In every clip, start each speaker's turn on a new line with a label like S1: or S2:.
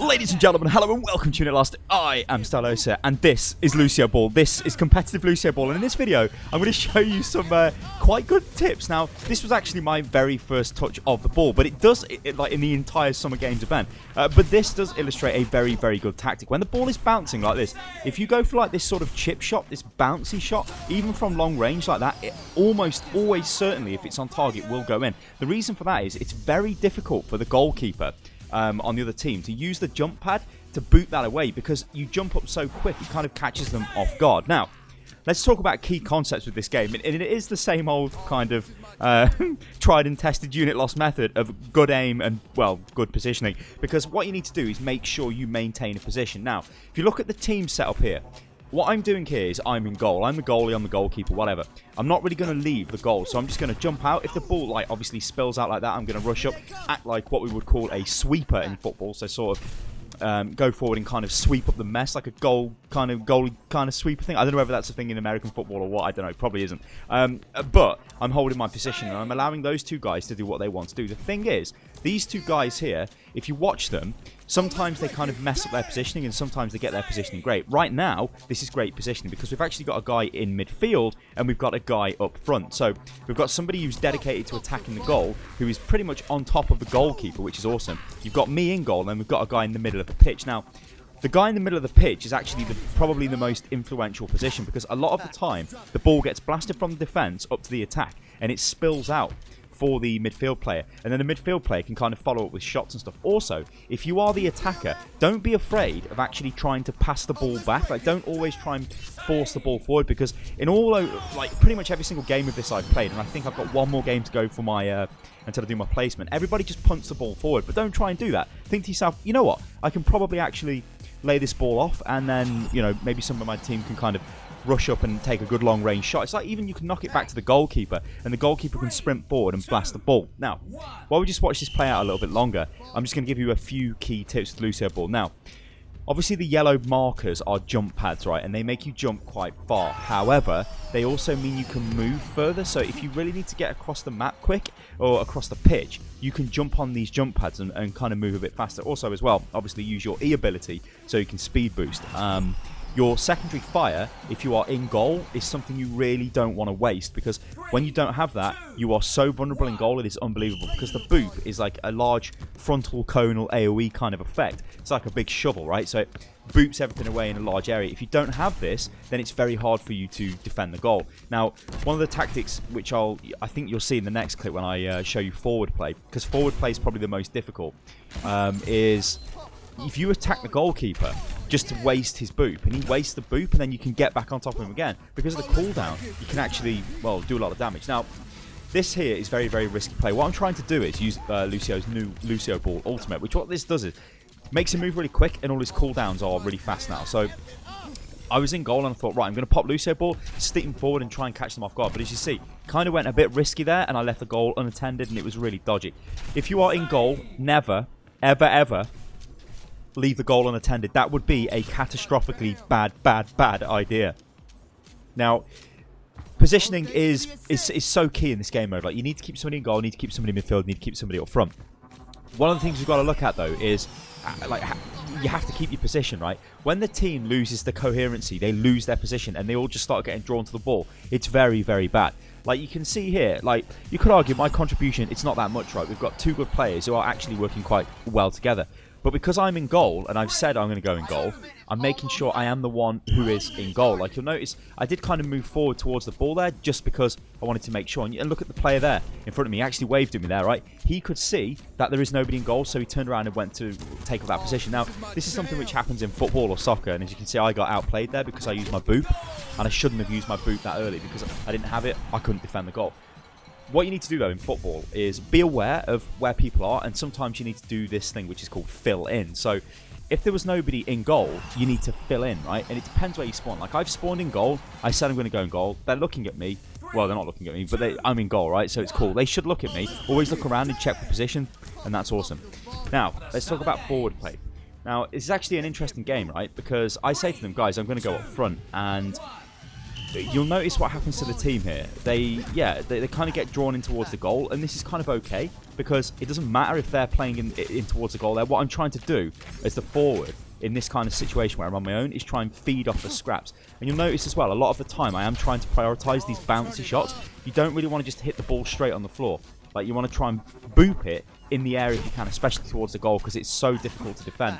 S1: Ladies and gentlemen, hello and welcome to Unit Last. I am Stylosa and this is Lucioball. This is competitive Lucioball, and in this video I'm going to show you some quite good tips. Now, this was actually my very first touch of the ball, but it does, like in the entire Summer Games event, but this does illustrate a very, very good tactic. When the ball is bouncing like this, if you go for like this sort of chip shot, this bouncy shot, even from long range like that, it almost always certainly, if it's on target, will go in. The reason for that is it's very difficult for the goalkeeper on the other team to use the jump pad to boot that away, because you jump up so quick it kind of catches them off guard. Now, let's talk about key concepts with this game, and it is the same old kind of tried and tested unit loss method of good aim and, well, good positioning, because what you need to do is make sure you maintain a position. Now, if you look at the team setup here, what I'm doing here is I'm in goal. I'm the goalie, I'm the goalkeeper, whatever. I'm not really going to leave the goal, so I'm just going to jump out. If the ball, like, obviously spills out like that, I'm going to rush up, act like what we would call a sweeper in football, so sort of go forward and kind of sweep up the mess, like a goalie kind of sweeper thing. I don't know whether that's a thing in American football or what, I don't know, it probably isn't. But I'm holding my position and I'm allowing those two guys to do what they want to do. The thing is, these two guys here, if you watch them, sometimes they kind of mess up their positioning and sometimes they get their positioning great. Right now, this is great positioning because we've actually got a guy in midfield and we've got a guy up front. So we've got somebody who's dedicated to attacking the goal, who is pretty much on top of the goalkeeper, which is awesome. You've got me in goal and then we've got a guy in the middle of the pitch. Now, the guy in the middle of the pitch is actually probably the most influential position, because a lot of the time the ball gets blasted from the defence up to the attack and it spills out for the midfield player, and then the midfield player can kind of follow up with shots and stuff. Also, if you are the attacker, don't be afraid of actually trying to pass the ball back. Like, don't always try and force the ball forward, because in all, like, pretty much every single game of this I've played, and I think I've got one more game to go for my until I do my placement, everybody just punts the ball forward. But don't try and do that. Think to yourself, you know what, I can probably actually lay this ball off, and then, you know, maybe some of my team can kind of rush up and take a good long range shot. It's like even you can knock it back to the goalkeeper and the goalkeeper can sprint forward and blast the ball. Now, while we just watch this play out a little bit longer, I'm just going to give you a few key tips with Lucioball. Now, obviously the yellow markers are jump pads, right, and they make you jump quite far. However, they also mean you can move further, so if you really need to get across the map quick or across the pitch, you can jump on these jump pads and kind of move a bit faster. Also as well, obviously use your E ability so you can speed boost. Your secondary fire, if you are in goal, is something you really don't want to waste, because when you don't have that, you are so vulnerable in goal, it is unbelievable, because the boop is like a large frontal conal AoE kind of effect. It's like a big shovel, right? So it boops everything away in a large area. If you don't have this, then it's very hard for you to defend the goal. Now, one of the tactics, which I think you'll see in the next clip when I show you forward play, because forward play is probably the most difficult, is if you attack the goalkeeper just to waste his boop, and he wastes the boop, and then you can get back on top of him again. Because of the cooldown, you can actually, well, do a lot of damage. Now, this here is very, very risky play. What I'm trying to do is use Lucio's new Lucioball Ultimate, which what this does is makes him move really quick, and all his cooldowns are really fast now. So I was in goal and I thought, right, I'm going to pop Lucioball, stick him forward and try and catch them off guard. But as you see, kind of went a bit risky there, and I left the goal unattended, and it was really dodgy. If you are in goal, never, ever, ever leave the goal unattended. That would be a catastrophically bad idea. Now, positioning is so key in this game mode. Like, you need to keep somebody in goal, you need to keep somebody in midfield, you need to keep somebody up front. One of the things we've got to look at, though, is like, you have to keep your position, right? When the team loses the coherency, they lose their position and they all just start getting drawn to the ball. It's very, very bad. Like, you can see here, like, you could argue my contribution, it's not that much, right? We've got two good players who are actually working quite well together. But because I'm in goal, and I've said I'm going to go in goal, I'm making sure I am the one who is in goal. Like, you'll notice, I did kind of move forward towards the ball there, just because I wanted to make sure. And look at the player there in front of me. He actually waved at me there, right? He could see that there is nobody in goal, so he turned around and went to take up that position. Now, this is something which happens in football or soccer, and as you can see, I got outplayed there because I used my boop, and I shouldn't have used my boop that early because I didn't have it. I couldn't defend the goal. What you need to do, though, in football is be aware of where people are, and sometimes you need to do this thing which is called fill in. So if there was nobody in goal, you need to fill in, right? And it depends where you spawn. Like, I've spawned in goal. I said I'm going to go in goal. They're looking at me. Well, they're not looking at me, but I'm in goal, right? So it's cool. They should look at me. Always look around and check the position, and that's awesome. Now, let's talk about forward play. Now, this is actually an interesting game, right? Because I say to them, guys, I'm going to go up front, and you'll notice what happens to the team here. They kind of get drawn in towards the goal, and this is kind of okay. because it doesn't matter if they're playing in towards the goal there. What I'm trying to do as the forward in this kind of situation where I'm on my own is try and feed off the scraps. And you'll notice as well, a lot of the time I am trying to prioritise these bouncy shots. You don't really want to just hit the ball straight on the floor. Like, you want to try and boop it in the area if you can, especially towards the goal, because it's so difficult to defend.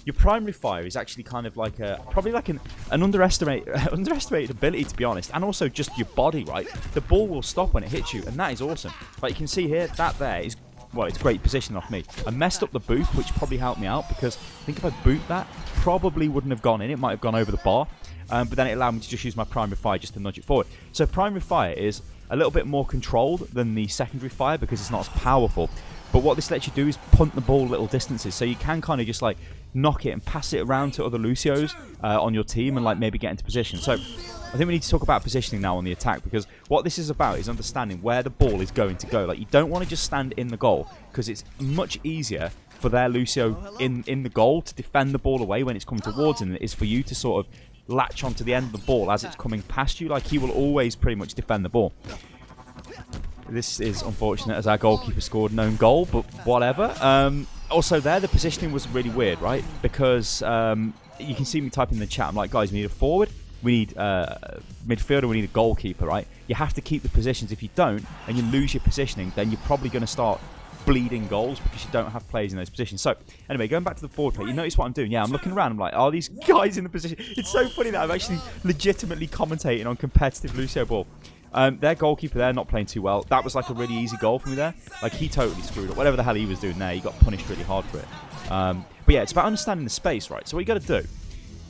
S1: Your primary fire is actually kind of like probably like an underestimated ability, to be honest, and also just your body, right? The ball will stop when it hits you, and that is awesome. Like you can see here, that there is, well, it's great positioning off me. I messed up the boop, which probably helped me out, because I think if I booped that, probably wouldn't have gone in. It might have gone over the bar, but then it allowed me to just use my primary fire just to nudge it forward. So primary fire is a little bit more controlled than the secondary fire because it's not as powerful. But what this lets you do is punt the ball little distances, so you can kind of just like knock it and pass it around to other Lucios on your team and like maybe get into position. So I think we need to talk about positioning now on the attack, because what this is about is understanding where the ball is going to go. Like, you don't want to just stand in the goal, because it's much easier for their Lucio in the goal to defend the ball away when it's coming towards him than it is for you to sort of latch onto the end of the ball as it's coming past you. Like, he will always pretty much defend the ball. This is unfortunate as our goalkeeper scored an own goal, but whatever. Also there, the positioning was really weird, right? Because you can see me typing in the chat. I'm like, guys, we need a forward, we need a midfielder, we need a goalkeeper, right? You have to keep the positions. If you don't, and you lose your positioning, then you're probably going to start bleeding goals because you don't have players in those positions. So anyway, going back to the forward play, you notice what I'm doing. Yeah, I'm looking around. I'm like, are these guys in the position? It's so funny that I'm actually legitimately commentating on competitive Lucioball. Their goalkeeper there not playing too well. That was like a really easy goal for me there. Like, he totally screwed up. Whatever the hell he was doing there, he got punished really hard for it. But yeah, it's about understanding the space, right? So what you got to do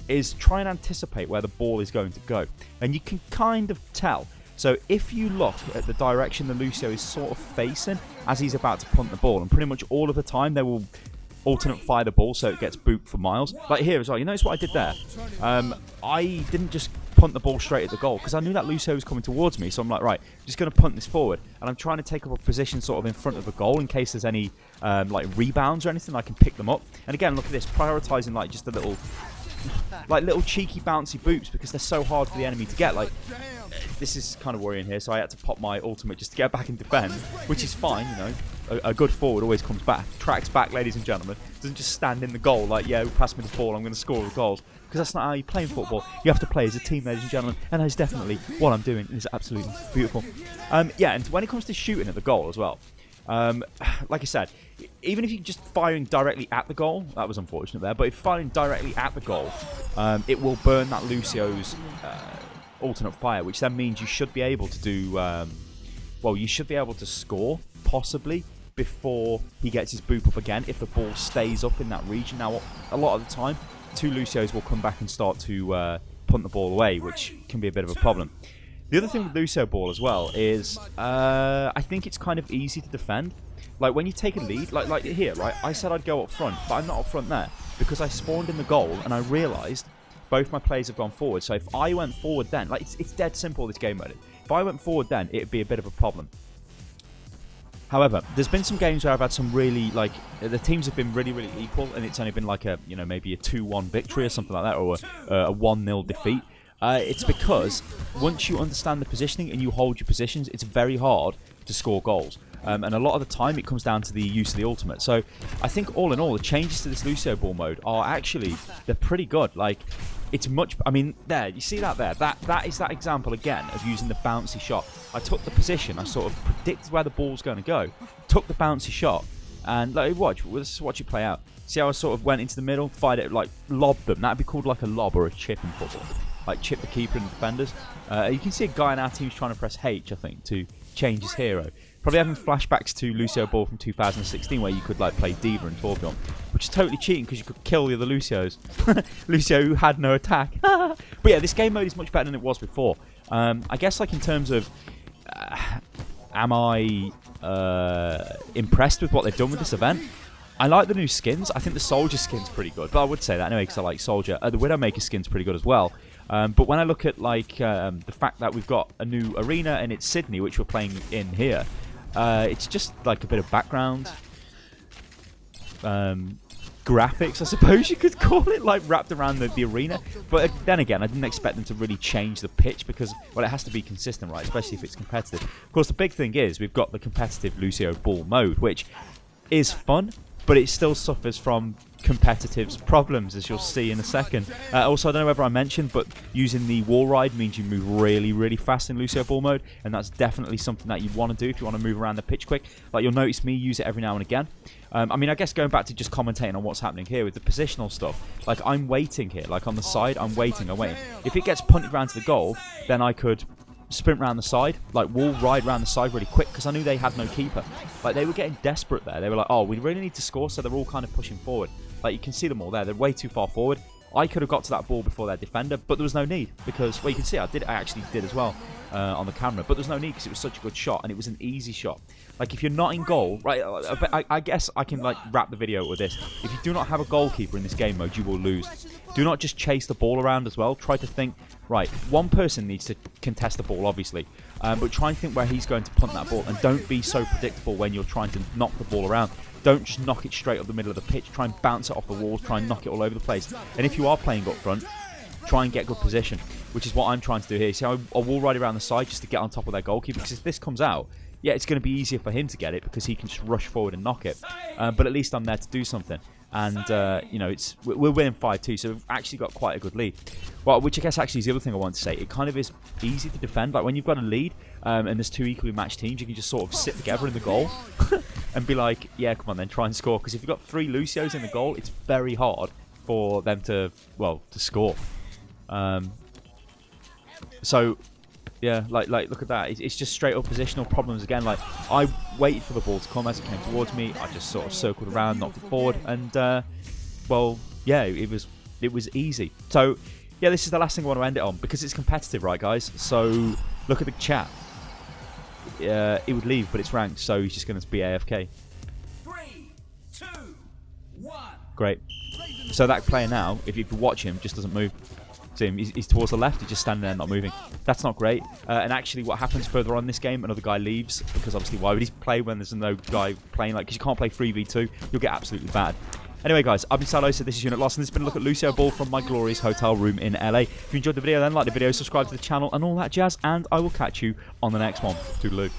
S1: is try and anticipate where the ball is going to go. And you can kind of tell. So if you look at the direction the Lucio is sort of facing as he's about to punt the ball, and pretty much all of the time they will alternate fire the ball so it gets booped for miles. Like here as well, you notice what I did there? I didn't just punt the ball straight at the goal because I knew that Lucio was coming towards me, so I'm like, right, I'm just going to punt this forward, and I'm trying to take up a position sort of in front of the goal in case there's any like rebounds or anything, I can pick them up. And again, look at this, prioritizing like just a little little cheeky bouncy boops because they're so hard for the enemy to get. Like, this is kind of worrying here, so I had to pop my ultimate just to get back and defend, which is fine, you know. A good forward always comes back, tracks back, ladies and gentlemen. Doesn't just stand in the goal like, yeah, pass me the ball, I'm going to score the goals. Because that's not how you play in football. You have to play as a team, ladies and gentlemen, and that is definitely what I'm doing. It's absolutely beautiful. Yeah, and when it comes to shooting at the goal as well, like I said, even if you're just firing directly at the goal, that was unfortunate there, but if firing directly at the goal, it will burn that Lucio's alternate fire, which then means you should be able to do, well, you should be able to score, possibly, before he gets his boop up again, if the ball stays up in that region. Now, a lot of the time, two Lucios will come back and start to punt the ball away, which can be a bit of a problem. The other thing with Lucioball as well is I think it's kind of easy to defend. Like, when you take a lead, like here, right, I said I'd go up front, but I'm not up front there because I spawned in the goal and I realised both my players have gone forward. So if I went forward then, like, it's dead simple, this game mode. If I went forward then, it'd be a bit of a problem. However, there's been some games where I've had some really, like, the teams have been really, really equal, and it's only been like a, you know, maybe a 2-1 victory or something like that, or a 1-0 defeat. It's because once you understand the positioning and you hold your positions, it's very hard to score goals. And a lot of the time it comes down to the use of the ultimate. So I think all in all, the changes to this Lucioball mode are actually, they're pretty good. Like, it's much, I mean, there, you see that there? That is that example again of using the bouncy shot. I took the position, I sort of predicted where the ball's going to go, took the bouncy shot, and like, let's watch it play out. See how I sort of went into the middle, fired it, like, lobbed them. That'd be called like a lob or a chip in football. Like, chip the keeper and the defenders. You can see a guy in our team's trying to press H, I think, to change his hero. Probably having flashbacks to Lucioball from 2016 where you could like play Diva and Torbjorn, which is totally cheating because you could kill the other Lucios. Lucio who had no attack. But yeah, this game mode is much better than it was before. I guess like in terms of am I impressed with what they've done with this event? I like the new skins. I think the Soldier skin's pretty good, but I would say that anyway because I like Soldier. The Widowmaker skin's pretty good as well. But when I look at like the fact that we've got a new arena and it's Sydney, which we're playing in here, it's just like a bit of background. Good graphics, I suppose you could call it, like wrapped around the arena. But then again, I didn't expect them to really change the pitch because, well, it has to be consistent, right? Especially if it's competitive. Of course, the big thing is we've got the competitive Lucioball mode, which is fun, but it still suffers from competitive's problems, as you'll see in a second. Also, I don't know whether I mentioned, but using the wall ride means you move really, really fast in Lucioball mode, and that's definitely something that you want to do if you want to move around the pitch quick. Like, you'll notice me use it every now and again. I mean, I guess going back to just commentating on what's happening here with the positional stuff, like, I'm waiting here, like on the side, I'm waiting. If it gets punted around to the goal, then I could sprint around the side, like wall ride around the side really quick, because I knew they had no keeper. Like, they were getting desperate there. They were like, oh, we really need to score, so they're all kind of pushing forward. Like, you can see them all there. They're way too far forward. I could have got to that ball before their defender, but there was no need, because, well, you can see I actually did as well on the camera, but there's no need because it was such a good shot, and it was an easy shot. Like, if you're not in goal, right, I guess I can, like, wrap the video with this. If you do not have a goalkeeper in this game mode, you will lose. Do not just chase the ball around as well. Try to think, right, one person needs to contest the ball, obviously, but try and think where he's going to punt that ball, and don't be so predictable when you're trying to knock the ball around. Don't just knock it straight up the middle of the pitch. Try and bounce it off the walls. Try and knock it all over the place. And if you are playing up front, try and get good position, which is what I'm trying to do here. See how I wall ride around the side just to get on top of their goalkeeper, because if this comes out, yeah, it's going to be easier for him to get it because he can just rush forward and knock it. But at least I'm there to do something. And, you know, we're winning 5-2, so we've actually got quite a good lead. Well, which I guess actually is the other thing I want to say. It kind of is easy to defend. Like, when you've got a lead and there's two equally matched teams, you can just sort of sit together in the goal and be like, yeah, come on then, try and score. Because if you've got 3 Lucios in the goal, it's very hard for them to, well, to score. So, yeah, like look at that. It's just straight up positional problems again. Like, I waited for the ball to come as it came towards me. I just sort of circled around, knocked it forward, and well, yeah, it was easy. So, yeah, this is the last thing I want to end it on because it's competitive, right, guys? So, look at the chat. It would leave, but it's ranked, so he's just going to be AFK.
S2: 3, 2, 1.
S1: Great. So that player now, if you could watch him, just doesn't move. See him, he's towards the left, he's just standing there not moving. That's not great. And actually what happens further on in this game, another guy leaves, because obviously why would he play when there's no guy playing, like, because you can't play 3v2, you'll get absolutely bad. Anyway, guys, I've been Stylosa, this is Unit Lost, and this has been a look at Lucioball from my glorious hotel room in LA. If you enjoyed the video, then like the video, subscribe to the channel, and all that jazz, and I will catch you on the next one. Toodaloo.